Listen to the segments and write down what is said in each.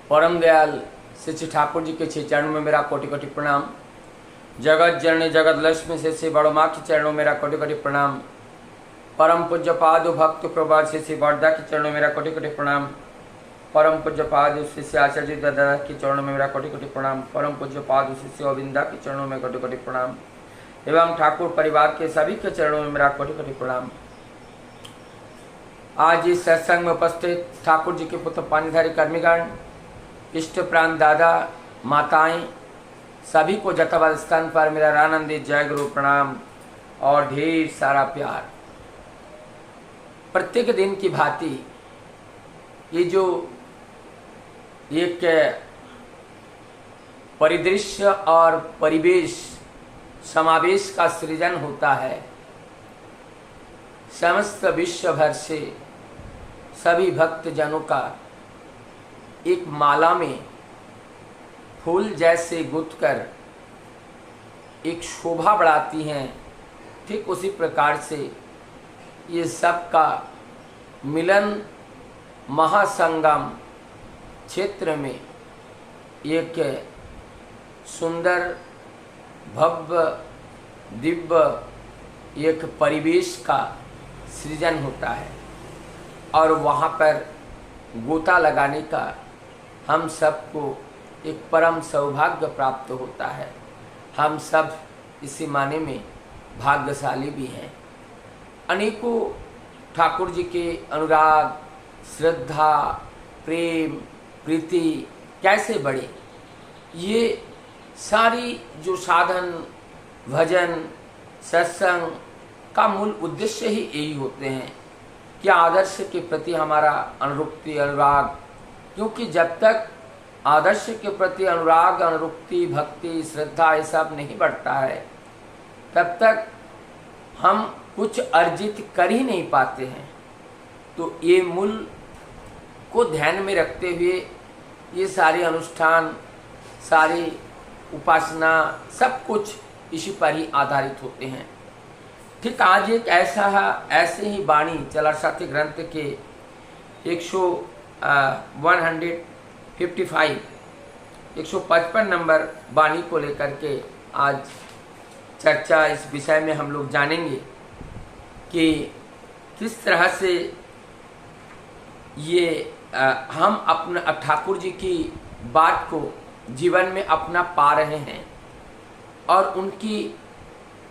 परम दयाल श्री ठाकुर जी के छह चरणों में मेरा कोटि कोटि प्रणाम। जगत जननी जगत लक्ष्मी श्री बड़ो माँ के चरणों में मेरा कोटि कोटि प्रणाम। परम पूज्य पाद भक्त प्रभा श्री बड़दा के चरणों में मेरा कोटि कोटि प्रणाम। परम पूज्य पाद श्री आचार्य दादा के चरणों में मेरा कोटि कोटि प्रणाम। परम पूज्य पाद श्री अविंदा के चरणों में कोटि कोटि प्रणाम एवं ठाकुर परिवार के सभी के चरणों में मेरा कोटि कोटि प्रणाम। आज इस सत्संग में उपस्थित ठाकुर जी के पुत्र पानीधारी कर्मीगण, इष्ट प्राण दादा माताएं, सभी को जथाबद्ध स्थान पर मेरा आनंदित जय गुरु प्रणाम और ढेर सारा प्यार। प्रत्येक दिन की भांति ये जो एक परिदृश्य और परिवेश समावेश का सृजन होता है, समस्त विश्व भर से सभी भक्त जनों का एक माला में फूल जैसे गुथकर एक शोभा बढ़ाती हैं, ठीक उसी प्रकार से ये सब का मिलन महासंगम क्षेत्र में एक सुंदर भव्य दिव्य एक परिवेश का सृजन होता है और वहाँ पर गोता लगाने का हम सबको एक परम सौभाग्य प्राप्त होता है। हम सब इसी माने में भाग्यशाली भी हैं। अनेकों ठाकुर जी के अनुराग, श्रद्धा, प्रेम, प्रीति कैसे बढ़े, ये सारी जो साधन, भजन, सत्संग का मूल उद्देश्य ही यही होते हैं कि आदर्श के प्रति हमारा अनुरक्ति, अनुराग, क्योंकि जब तक आदर्श के प्रति अनुराग, अनुरक्ति, भक्ति, श्रद्धा ये सब नहीं बढ़ता है, तब तक हम कुछ अर्जित कर ही नहीं पाते हैं। तो ये मूल को ध्यान में रखते हुए ये सारे अनुष्ठान, सारी उपासना, सब कुछ इसी पर ही आधारित होते हैं। ठीक आज एक ऐसे ही वाणी चला साथी ग्रंथ के 155 नंबर वाणी को लेकर के आज चर्चा इस विषय में हम लोग जानेंगे कि किस तरह से ये हम अपना ठाकुर जी की बात को जीवन में अपना पा रहे हैं और उनकी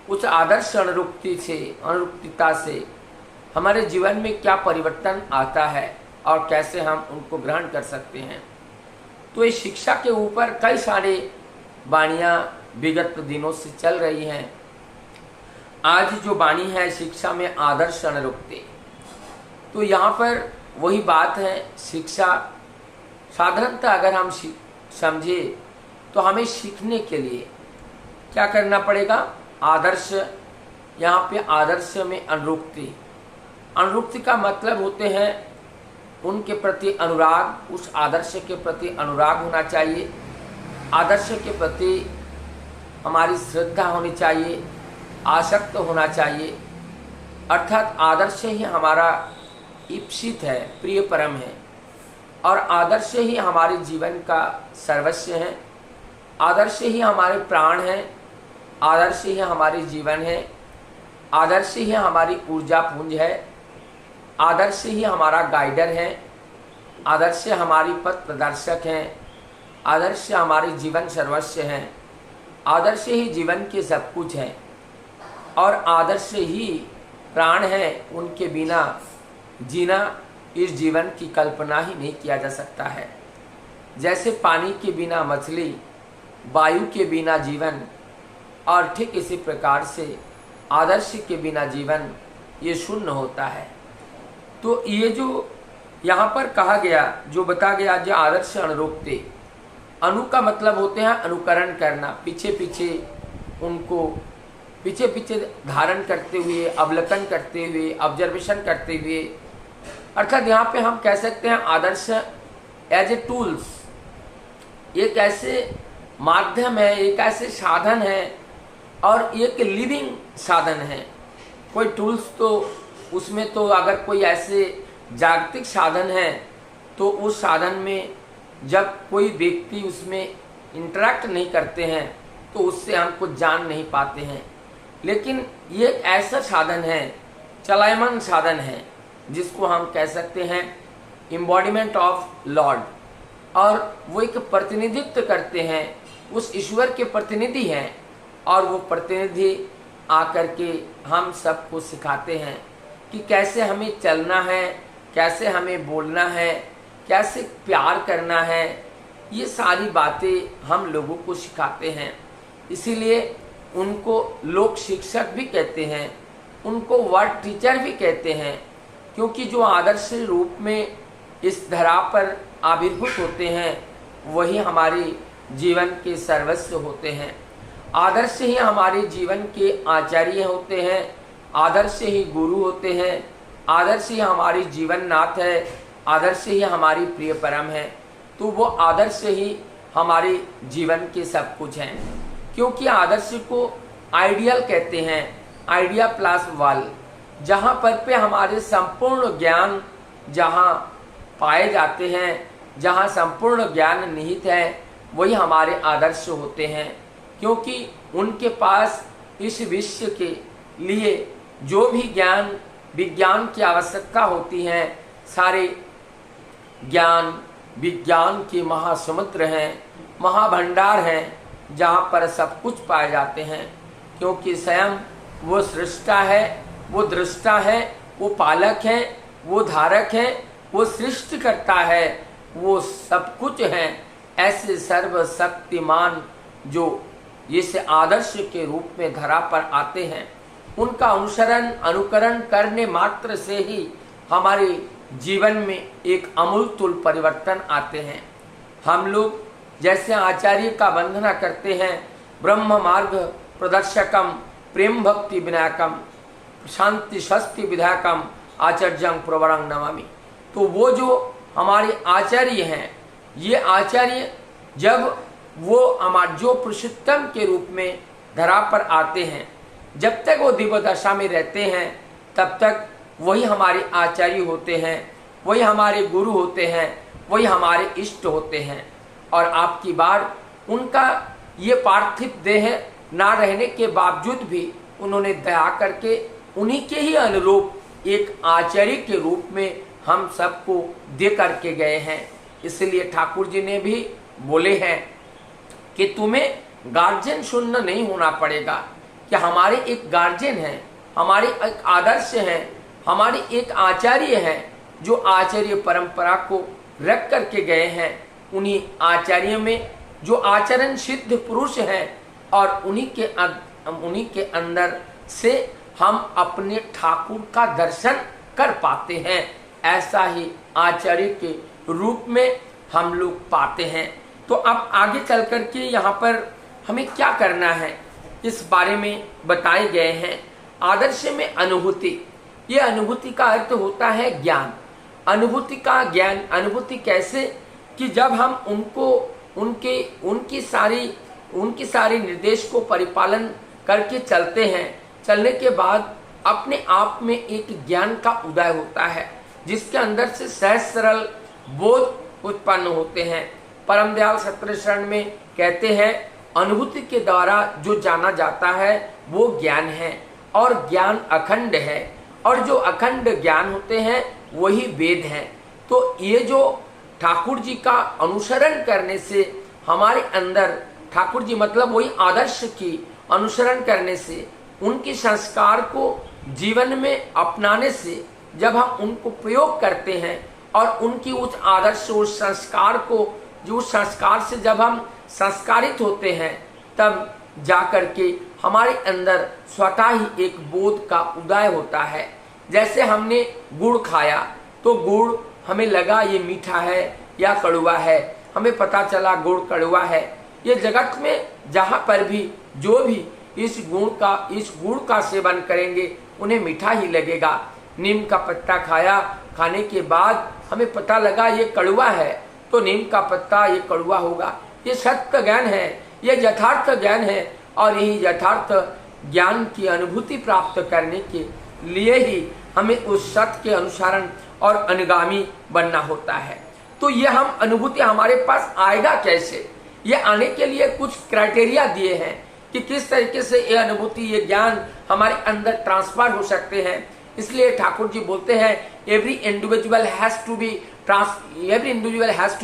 उस आदर्श अनुरुक्तिता से हमारे जीवन में क्या परिवर्तन आता है और कैसे हम उनको ग्रहण कर सकते हैं। तो इस शिक्षा के ऊपर कई सारे वाणियाँ विगत दिनों से चल रही हैं। आज जो वाणी है शिक्षा में आदर्श अनुरुक्ति, तो यहाँ पर वही बात है, शिक्षा साधारणतः अगर हम समझे तो हमें सीखने के लिए क्या करना पड़ेगा। आदर्श, यहाँ पे आदर्श में अनुरुक्ति, अनुरुक्ति का मतलब होते हैं उनके प्रति अनुराग, उस आदर्श के प्रति अनुराग होना चाहिए, आदर्श के प्रति हमारी श्रद्धा होनी चाहिए, आसक्त होना चाहिए, अर्थात आदर्श ही हमारा ईप्सित है, प्रिय परम है और आदर्श ही हमारे जीवन का सर्वस्व है, आदर्श ही हमारे प्राण हैं, आदर्श ही हमारी जीवन है, आदर्श ही हमारी ऊर्जा पुंज है, आदर्श ही हमारा गाइडर है, आदर्श हमारी पथ प्रदर्शक हैं, आदर्श हमारी जीवन सर्वस्व हैं, आदर्श ही जीवन के सब कुछ हैं और आदर्श ही प्राण हैं। उनके बिना जीना, इस जीवन की कल्पना ही नहीं किया जा सकता है। जैसे पानी के बिना मछली, वायु के बिना जीवन, और ठीक इसी प्रकार से आदर्श के बिना जीवन ये शून्य होता है। तो ये जो यहाँ पर कहा गया, जो बता गया, जो आदर्श अनुरुक्ति, अनु का मतलब होते हैं अनुकरण करना, पीछे पीछे उनको पीछे पीछे धारण करते हुए, अवलोकन करते हुए, ऑब्जर्वेशन करते हुए, अर्थात यहाँ पे हम कह सकते हैं आदर्श एज ए टूल्स, एक ऐसे माध्यम है, एक ऐसे साधन है और एक लिविंग साधन है। कोई टूल्स तो उसमें तो अगर कोई ऐसे जागतिक साधन है तो उस साधन में जब कोई व्यक्ति उसमें इंटरेक्ट नहीं करते हैं तो उससे हम कुछ जान नहीं पाते हैं। लेकिन ये एक ऐसा साधन है, चलायमान साधन है, जिसको हम कह सकते हैं एम्बॉडीमेंट ऑफ लॉर्ड, और वो एक प्रतिनिधित्व करते हैं, उस ईश्वर के प्रतिनिधि हैं, और वो प्रतिनिधि आकर के हम सबको सिखाते हैं कि कैसे हमें चलना है, कैसे हमें बोलना है, कैसे प्यार करना है। ये सारी बातें हम लोगों को सिखाते हैं। इसीलिए उनको लोक शिक्षक भी कहते हैं, उनको वर्ड टीचर भी कहते हैं, क्योंकि जो आदर्श रूप में इस धरा पर आविर्भूत होते हैं वही हमारे जीवन के सर्वस्व होते हैं। आदर्श ही हमारे जीवन के आचार्य होते हैं, आदर्श ही गुरु होते हैं, आदर्श ही हमारी जीवन नाथ है, आदर्श ही हमारी प्रिय परम है। तो वो आदर्श ही हमारे जीवन के सब कुछ हैं, क्योंकि आदर्श को आइडियल कहते हैं, आइडिया प्लस वाल, जहाँ पर पे हमारे संपूर्ण ज्ञान जहाँ पाए जाते हैं, जहाँ संपूर्ण ज्ञान निहित है, वही हमारे आदर्श होते हैं। क्योंकि उनके पास इस विश्व के लिए जो भी ज्ञान विज्ञान की आवश्यकता होती है, सारे ज्ञान विज्ञान के महासमुद्र हैं, महाभंडार हैं, जहाँ पर सब कुछ पाए जाते हैं। क्योंकि स्वयं वो सृष्टा है, वो दृष्टा है, वो पालक है, वो धारक है, वो सृष्टि करता है, वो सब कुछ है। ऐसे सर्वशक्तिमान जो जिसे आदर्श के रूप में धरा पर आते हैं, उनका अनुसरण अनुकरण करने मात्र से ही हमारे जीवन में एक अमूलतूल परिवर्तन आते हैं। हम लोग जैसे आचार्य का वंदना करते हैं, ब्रह्म मार्ग प्रदर्शकम प्रेम भक्ति विनायकम शांति शस्ति विधायकम आचार्यं प्रवरं नमामि। तो वो जो हमारे आचार्य हैं, ये आचार्य जब वो हमारे जो पुरुषोत्तम के रूप में धरा पर आते हैं, जब तक वो दिव्य दशा में रहते हैं, तब तक वही हमारे आचार्य होते हैं, वही हमारे गुरु होते हैं, वही हमारे इष्ट होते हैं। और आपकी बार उनका ये पार्थिव देह ना रहने के बावजूद भी उन्होंने दया करके उन्हीं के ही अनुरूप एक आचार्य के रूप में हम सबको दे करके गए हैं। इसलिए ठाकुर जी ने भी बोले हैं कि तुम्हें गार्जियन शून्य नहीं होना पड़ेगा, कि हमारे एक गार्जियन हैं, हमारे एक आदर्श हैं, हमारे एक आचार्य हैं, जो आचार्य परंपरा को रख करके गए हैं। उन्हीं आचार्य में जो आचरण सिद्ध पुरुष हैं, और उन्हीं के अंदर से हम अपने ठाकुर का दर्शन कर पाते हैं। ऐसा ही आचार्य के रूप में हम लोग पाते हैं। तो अब आगे चल करके यहाँ पर हमें क्या करना है, इस बारे में बताए गए हैं। आदर्श में अनुभूति, ये अनुभूति का अर्थ होता है ज्ञान। अनुभूति का ज्ञान, अनुभूति कैसे, कि जब हम उनको उनकी सारी निर्देश को परिपालन करके चलते हैं, चलने के बाद अपने आप में एक ज्ञान का उदय होता है, जिसके अंदर से सहज सरल बोध उत्पन्न होते हैं। परम दयाल सत्रशरण में कहते हैं, अनुभूति के द्वारा जो जाना जाता है वो ज्ञान है, और ज्ञान अखंड है, और जो अखंड ज्ञान होते हैं वही वेद हैं। तो ये जो ठाकुर जी का अनुसरण करने से हमारे अंदर, ठाकुर जी मतलब वही आदर्श की अनुसरण करने से, उनके संस्कार को जीवन में अपनाने से, जब हम उनको प्रयोग करते हैं और उनकी उस आदर्श, उस संस्कार को, जो संस्कार से जब हम संस्कारित होते हैं, तब जाकर के हमारे अंदर स्वतः ही एक बोध का उदय होता है। जैसे हमने गुड़ खाया तो गुड़ हमें लगा ये मीठा है या कड़वा है, हमें पता चला गुड़ कड़वा है। ये जगत में जहाँ पर भी जो भी इस गुड़ का सेवन करेंगे उन्हें मीठा ही लगेगा। नीम का पत्ता खाया, खाने के बाद हमें पता लगा ये कड़वा है, तो नीम का पत्ता ये कड़वा होगा। ये सत्य ज्ञान है, ये यथार्थ ज्ञान है, और यही यथार्थ ज्ञान की अनुभूति प्राप्त करने के लिए ही हमें उस सत्य के अनुसरण और अनुगामी बनना होता है। तो ये हम अनुभूति हमारे पास आएगा कैसे? ये आने के लिए कुछ क्राइटेरिया दिए हैं कि किस तरीके से ये अनुभूति, ये ज्ञान हमारे अंदर ट्रांसफर हो सकते हैं। इसलिए ठाकुर जी बोलते हैं every individual has to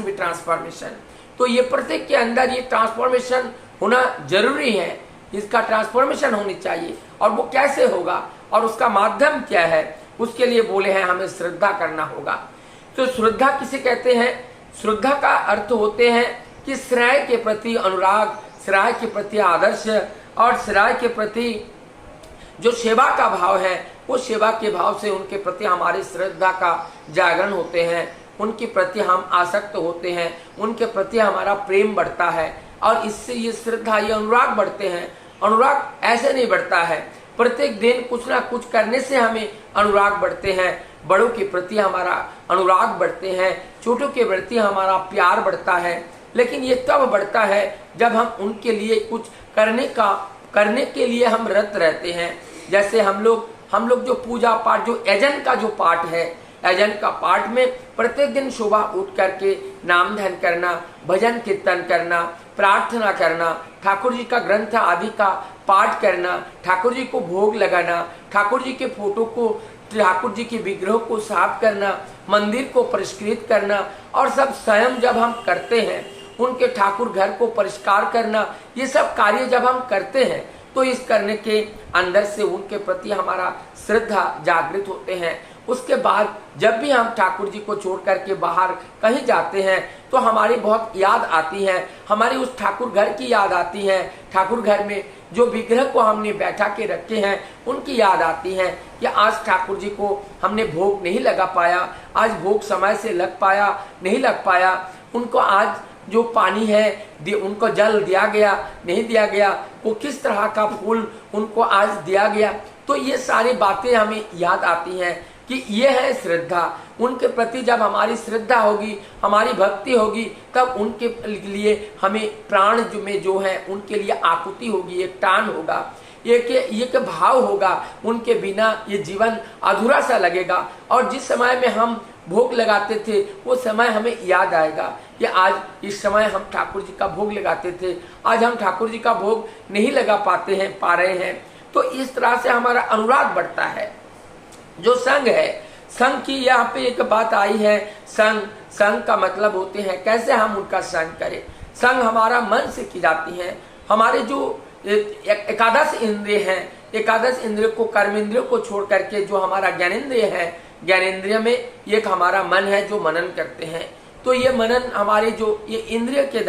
be transformation. तो ये प्रत्येक के अंदर ये ट्रांसफॉर्मेशन होना जरूरी है, इसका ट्रांसफॉर्मेशन होनी चाहिए। और वो कैसे होगा और उसका माध्यम क्या है, उसके लिए बोले हैं हमें श्रद्धा करना होगा। तो श्रद्धा किसे कहते हैं? श्रद्धा का अर्थ होते हैं कि श्रेय के प्रति अनुराग, श्रेय के प्रति आदर्श और श्रेय के प्रति जो सेवा का भाव है, वो सेवा के भाव से उनके प्रति हमारी श्रद्धा का जागरण होते हैं, उनके प्रति हम आसक्त होते हैं, उनके प्रति हमारा प्रेम बढ़ता है और इससे ये श्रद्धा, ये अनुराग बढ़ते हैं। अनुराग ऐसे नहीं बढ़ता है, प्रत्येक दिन कुछ ना कुछ करने से हमें अनुराग बढ़ते हैं। बड़ों के प्रति हमारा अनुराग बढ़ते हैं, छोटों के प्रति हमारा प्यार बढ़ता है। लेकिन ये तब बढ़ता है जब हम उनके लिए कुछ करने के लिए हम रत रहते हैं। जैसे हम लोग जो पूजा पाठ, जो यजन का जो पाठ है, यजन का पाठ में प्रत्येक दिन सुबह उठ करके नाम ध्यान करना, भजन कीर्तन करना, प्रार्थना करना, ठाकुर जी का ग्रंथ आदि का पाठ करना, ठाकुर जी को भोग लगाना, ठाकुर जी के फोटो को, ठाकुर जी के विग्रह को साफ करना, मंदिर को परिष्कृत करना और सब स्वयं जब हम करते हैं, उनके ठाकुर घर को परिष्कार करना, ये सब कार्य जब हम करते हैं तो इस करने के अंदर से उनके प्रति हमारा श्रद्धा जागृत होते हैं। उसके बाद जब भी हम ठाकुर जी को छोड़ करके बाहर कहीं जाते हैं तो हमारी बहुत याद आती है, हमारी उस ठाकुर घर की याद आती है, ठाकुर घर में जो विग्रह को हमने बैठा के रखे हैं उनकी याद आती है कि आज ठाकुर जी को हमने भोग नहीं लगा पाया, आज भोग समय से नहीं लग पाया, उनको आज जो पानी है उनको जल दिया गया नहीं दिया गया, वो किस तरह का फूल उनको आज दिया गया। तो ये सारी बातें हमें याद आती हैं कि ये है श्रद्धा। उनके प्रति जब हमारी श्रद्धा होगी, हमारी भक्ति होगी, तब उनके लिए हमें प्राण जो है उनके लिए आकुति होगी, एक टान होगा, एक भाव होगा। उनके बिना ये जीवन अधूरा सा लगेगा। और जिस समय में हम भोग लगाते थे वो समय हमें याद आएगा कि आज इस समय हम ठाकुर जी का भोग लगाते थे, आज हम ठाकुर जी का भोग नहीं लगा पा रहे हैं। तो इस तरह से हमारा अनुराग बढ़ता है। जो संग है, संग की यहाँ पे एक बात आई है, संग का मतलब होते हैं कैसे हम उनका संग करें। संग हमारा मन से की जाती है। हमारे जो एकादश इंद्रिय हैं, एकादश इंद्रिय को, कर्मेंद्रियों को छोड़ करके जो हमारा ज्ञानेंद्रिय है, ज्ञानेंद्रिय में एक हमारा मन है जो मनन करते हैं। तो ये मनन हमारे जो ये इंद्रिय के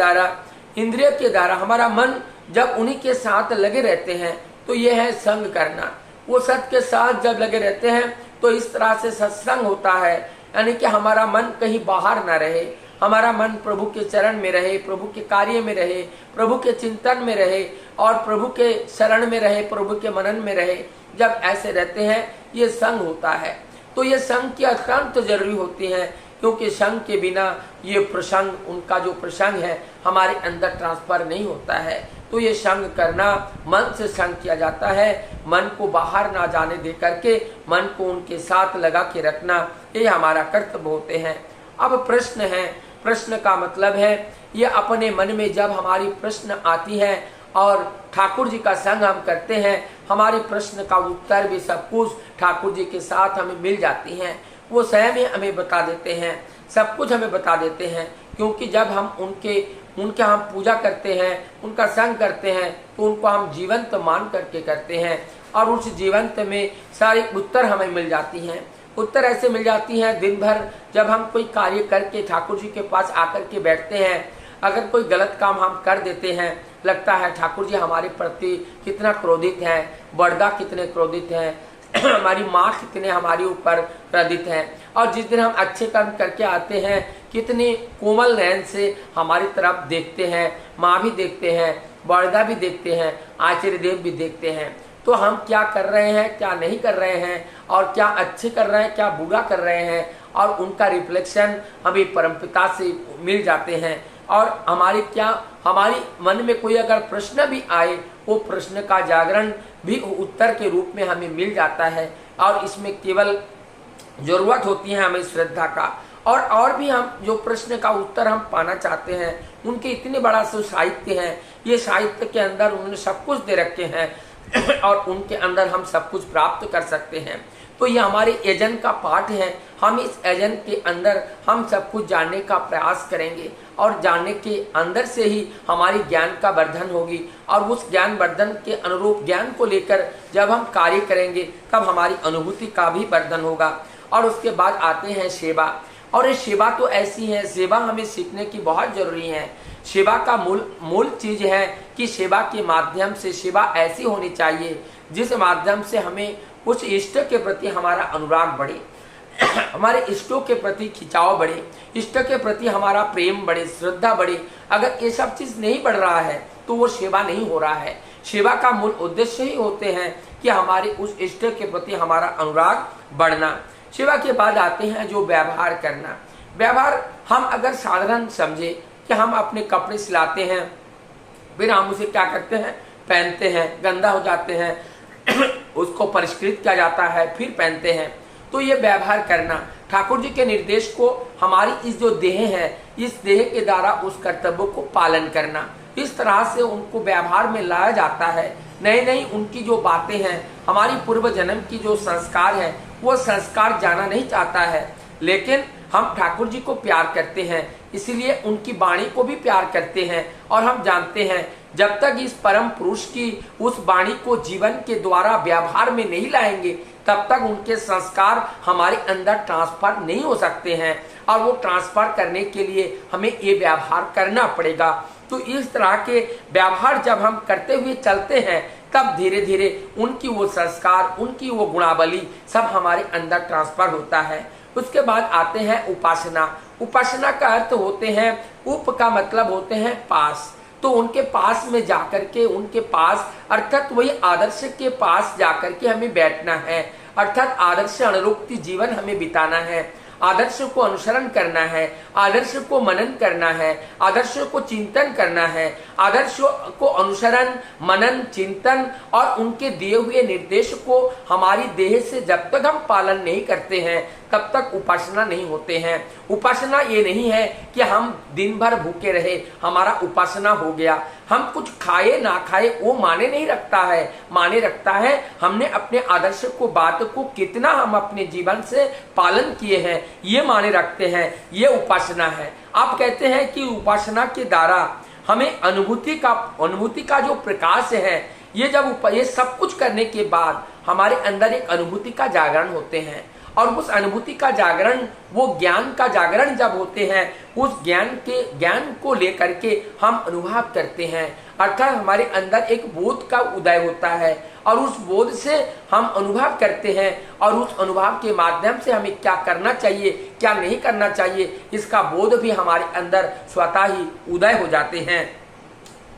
द्वारा हमारा मन जब उन्हीं के साथ लगे रहते हैं तो ये है संग करना। वो सत्य के साथ जब लगे रहते हैं तो इस तरह से सत्संग होता है, यानी कि हमारा मन कहीं बाहर ना रहे, हमारा मन प्रभु के चरण में रहे, प्रभु के कार्य में रहे, प्रभु के चिंतन में रहे और प्रभु के शरण में रहे, प्रभु के मनन में रहे। जब ऐसे रहते हैं ये संग होता है। तो ये संग की अत्यंत जरूरी होती है, क्योंकि संग के बिना ये प्रसंग, उनका जो प्रसंग है हमारे अंदर ट्रांसफर नहीं होता है। तो ये संग करना, मन से संग किया जाता है, मन को बाहर ना जाने दे करके मन को उनके साथ लगा के रखना, ये हमारा कर्तव्य होते हैं। अब प्रश्न है, प्रश्न का मतलब है ये अपने मन में जब हमारी प्रश्न आती है और ठाकुर जी का संग हम करते हैं, हमारी प्रश्न का उत्तर भी सब कुछ ठाकुर जी के साथ हमें मिल जाती हैं। वो स्वयं ही हमें बता देते हैं, सब कुछ हमें बता देते हैं। क्योंकि जब हम उनके हम पूजा करते हैं, उनका संग करते हैं, तो उनको हम जीवंत मान करके करते हैं और उस जीवंत में सारी उत्तर हमें मिल जाती हैं। उत्तर ऐसे मिल जाती हैं, दिन भर जब हम कोई कार्य करके ठाकुर जी के पास आकर के बैठते हैं, अगर कोई गलत काम हम कर देते हैं, लगता है ठाकुर जी हमारे प्रति कितना क्रोधित हैं, बड़दा कितने क्रोधित हैं, हमारी माँ कितने हमारे ऊपर क्रोधित हैं। और जिस दिन हम अच्छे कर्म करके आते हैं, कितने कोमल नयन से हमारी तरफ देखते हैं, माँ भी देखते हैं, बड़दा भी देखते हैं, आचार्य देव भी देखते हैं। तो हम क्या कर रहे हैं, क्या नहीं कर रहे हैं, और क्या अच्छे कर रहे हैं, क्या बुरा कर रहे हैं, और उनका रिफ्लेक्शन हमें परमपिता से मिल जाते हैं। और हमारी मन में कोई अगर प्रश्न भी आए, वो प्रश्न का जागरण भी उत्तर के रूप में हमें मिल जाता है। और इसमें केवल जरूरत होती है हमें श्रद्धा का, और भी हम जो प्रश्न का उत्तर हम पाना चाहते हैं, उनके इतने बड़ा साहित्य है, ये साहित्य के अंदर उन्होंने सब कुछ दे रखे हैं और उनके अंदर हम सब कुछ प्राप्त कर सकते हैं। तो ये हमारे एजेंट का पाठ है। हम इस एजेंट के अंदर हम सब कुछ जानने का प्रयास करेंगे और जानने के अंदर से ही हमारी ज्ञान का वर्धन होगी, और उस ज्ञान वर्धन के अनुरूप ज्ञान को लेकर जब हम कार्य करेंगे तब हमारी अनुभूति का भी वर्धन होगा। और उसके बाद आते हैं सेवा, और ये सेवा तो ऐसी है, सेवा हमें सीखने की बहुत जरूरी है। सेवा का मूल चीज है कि सेवा के माध्यम से, सेवा ऐसी होनी चाहिए जिस माध्यम से हमें उस इष्ट के प्रति हमारा अनुराग बढ़े, हमारे इष्टों के प्रति खिंचाव बढ़े, इष्ट के प्रति हमारा प्रेम बढ़े, श्रद्धा बढ़े। अगर ये सब चीज नहीं बढ़ रहा है तो वो सेवा नहीं हो रहा है। सेवा का मूल उद्देश्य ही होते हैं कि हमारे उस इष्ट के प्रति हमारा अनुराग बढ़ना। सेवा के बाद आते हैं जो व्यवहार करना। व्यवहार हम अगर साधारण समझे कि हम अपने कपड़े सिलाते हैं, फिर हम उसे क्या करते हैं, पहनते हैं, गंदा हो जाते हैं उसको परिष्कृत किया जाता है, फिर पहनते हैं। तो ये व्यवहार करना, ठाकुर जी के निर्देश को हमारी इस जो देह है, इस देह के द्वारा उस कर्तव्य को पालन करना, इस तरह से उनको व्यवहार में लाया जाता है। नई नई उनकी जो बातें हैं, हमारी पूर्व जन्म की जो संस्कार है, वो संस्कार जाना नहीं चाहता है, लेकिन हम ठाकुर जी को प्यार करते हैं, इसलिए उनकी वाणी को भी प्यार करते हैं। और हम जानते हैं जब तक इस परम पुरुष की उस वाणी को जीवन के द्वारा व्यवहार में नहीं लाएंगे, तब तक उनके संस्कार हमारे अंदर ट्रांसफर नहीं हो सकते हैं, और वो ट्रांसफर करने के लिए हमें ये व्यवहार करना पड़ेगा। तो इस तरह के व्यवहार जब हम करते हुए चलते हैं, तब धीरे धीरे उनकी वो संस्कार, उनकी वो गुणावली सब हमारे अंदर ट्रांसफर होता है। उसके बाद आते हैं उपासना। उपासना का अर्थ होते हैं, उप का मतलब होते हैं पास, तो उनके पास में जाकर के, उनके पास अर्थात वही आदर्श के पास जाकर के हमें बैठना है, अर्थात आदर्श अनुरूप जीवन हमें बिताना है, आदर्श को अनुसरण करना है, आदर्श को मनन करना है, आदर्श को चिंतन करना है। आदर्श को अनुसरण, मनन, चिंतन और उनके दिए हुए निर्देश को हमारी देह से जब तक हम पालन नहीं करते हैं, तब तक उपासना नहीं होते हैं। उपासना ये नहीं है कि हम दिन भर भूखे रहे, हमारा उपासना हो गया। हम कुछ खाए ना खाए वो माने नहीं रखता है, माने रखता है हमने अपने आदर्श को, बात को कितना हम अपने जीवन से पालन किए हैं, ये माने रखते हैं, ये उपासना है। आप कहते हैं कि उपासना के द्वारा हमें अनुभूति का जो प्रकाश है, ये सब कुछ करने के बाद हमारे अंदर एक अनुभूति का जागरण होते हैं, और उस अनुभूति का जागरण, वो ज्ञान का जागरण जब होते हैं, उस ज्ञान को लेकर के हम अनुभव करते हैं, अर्थात हमारे अंदर एक बोध का उदय होता है, और उस बोध से हम अनुभव करते हैं, और उस अनुभव के माध्यम से हमें क्या करना चाहिए, क्या नहीं करना चाहिए, इसका बोध भी हमारे अंदर स्वतः ही उदय हो जाते हैं।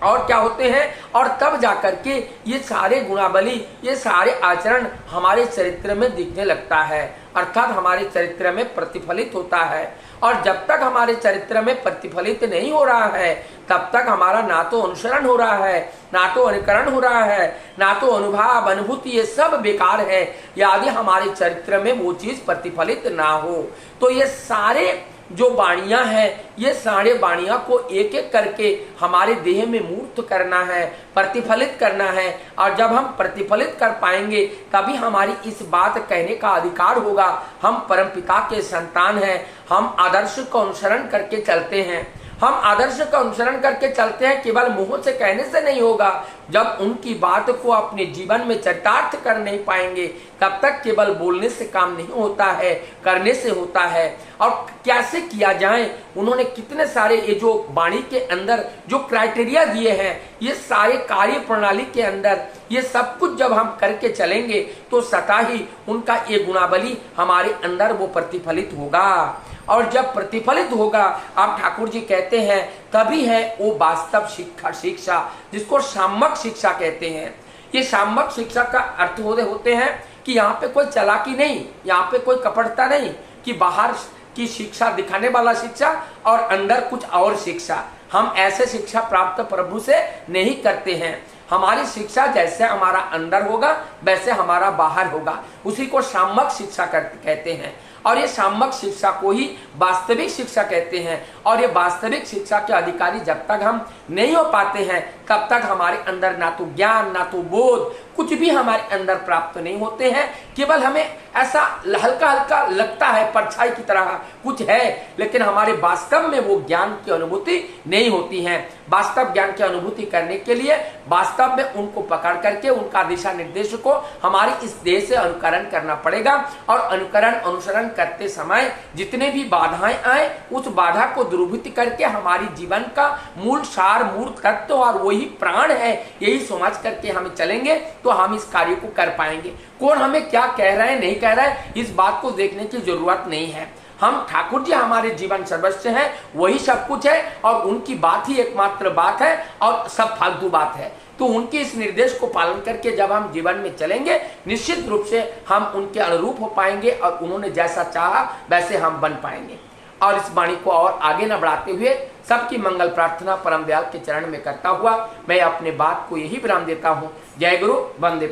और क्या होते हैं, और तब जाकर के ये सारे गुणावली, ये सारे आचरण हमारे चरित्र में दिखने लगता है, अर्थात हमारे चरित्र में प्रतिफलित होता है। और जब तक हमारे चरित्र में प्रतिफलित नहीं हो रहा है, तब तक हमारा ना तो अनुसरण हो रहा है, ना तो अनुकरण हो रहा है, ना तो अनुभव, अनुभूति, ये सब बेकार है यदि हमारे चरित्र में वो चीज प्रतिफलित ना हो। तो ये सारे जो वाणियां हैं, ये सारे वाणियां को एक एक करके हमारे देह में मूर्त करना है, प्रतिफलित करना है, और जब हम प्रतिफलित कर पाएंगे तभी हमारी इस बात कहने का अधिकार होगा, हम परमपिता के संतान हैं, हम आदर्श को अनुसरण करके चलते हैं। हम आदर्श का अनुसरण करके चलते हैं, केवल मुंह से कहने से नहीं होगा। जब उनकी बात को अपने जीवन में चरितार्थ कर नहीं पाएंगे, तब तक केवल बोलने से काम नहीं होता है, करने से होता है। और कैसे किया जाए, उन्होंने कितने सारे ये जो वाणी के अंदर जो क्राइटेरिया दिए हैं, ये सारे कार्य प्रणाली के अंदर ये सब कुछ जब हम करके चलेंगे, तो सदा ही उनका ये गुणावली हमारे अंदर वो प्रतिफलित होगा। और जब प्रतिफलित होगा, आप ठाकुर जी कहते हैं, तभी है वो वास्तव शिक्षा, जिसको साम्यक शिक्षा कहते हैं। ये साम्यक शिक्षा का अर्थ होते हैं कि यहाँ पे कोई चालाकी नहीं, यहाँ पे कोई कपटता नहीं, कि बाहर की शिक्षा दिखाने वाला शिक्षा और अंदर कुछ और शिक्षा। हम ऐसे शिक्षा प्राप्त प्रभु से नहीं करते हैं। हमारी शिक्षा जैसे हमारा अंदर होगा, वैसे हमारा बाहर होगा, उसी को साम्यक शिक्षा कहते हैं। और ये साम्यक शिक्षा को ही वास्तविक शिक्षा कहते हैं। और ये वास्तविक शिक्षा के अधिकारी जब तक हम नहीं हो पाते हैं तब तक हमारे अंदर ना तो ज्ञान ना तो बोध कुछ भी हमारे अंदर प्राप्त नहीं होते हैं। केवल हमें ऐसा हल्का हल्का लगता है, परछाई की तरह कुछ है, लेकिन हमारे वास्तव में वो ज्ञान की अनुभूति नहीं होती है। वास्तव ज्ञान की अनुभूति करने के लिए वास्तव में उनको पकड़ करके उनका दिशा निर्देश को हमारी इस देह से अनुकरण करना पड़ेगा। और अनुसरण करते समय जितने भी बाधाएं आए उस बाधा को दुर्वृत्त करके हमारी जीवन का मूल सार मूल तत्व और वही प्राण है, यही समझ करके हम चलेंगे तो हम इस कार्य को कर पाएंगे। कौन हमें क्या कह रहा है नहीं कह रहा है इस बात को देखने की जरूरत नहीं है। हम ठाकुर जी हमारे जीवन सर्वस्व हैं, वही सब कुछ है और उनकी बात ही एकमात्र बात है और सब फालतू बात है। तो उनके इस निर्देश को पालन करके जब हम जीवन में चलेंगे निश्चित रूप से हम उनके अनुरूप हो पाएंगे और उन्होंने जैसा चाहा वैसे हम बन पाएंगे। और इस वाणी को और आगे न बढ़ाते हुए सबकी मंगल प्रार्थना परम दयाल के चरण में करता हुआ मैं अपने बात को यही विराम देता हूँ। जय गुरु, वंदे।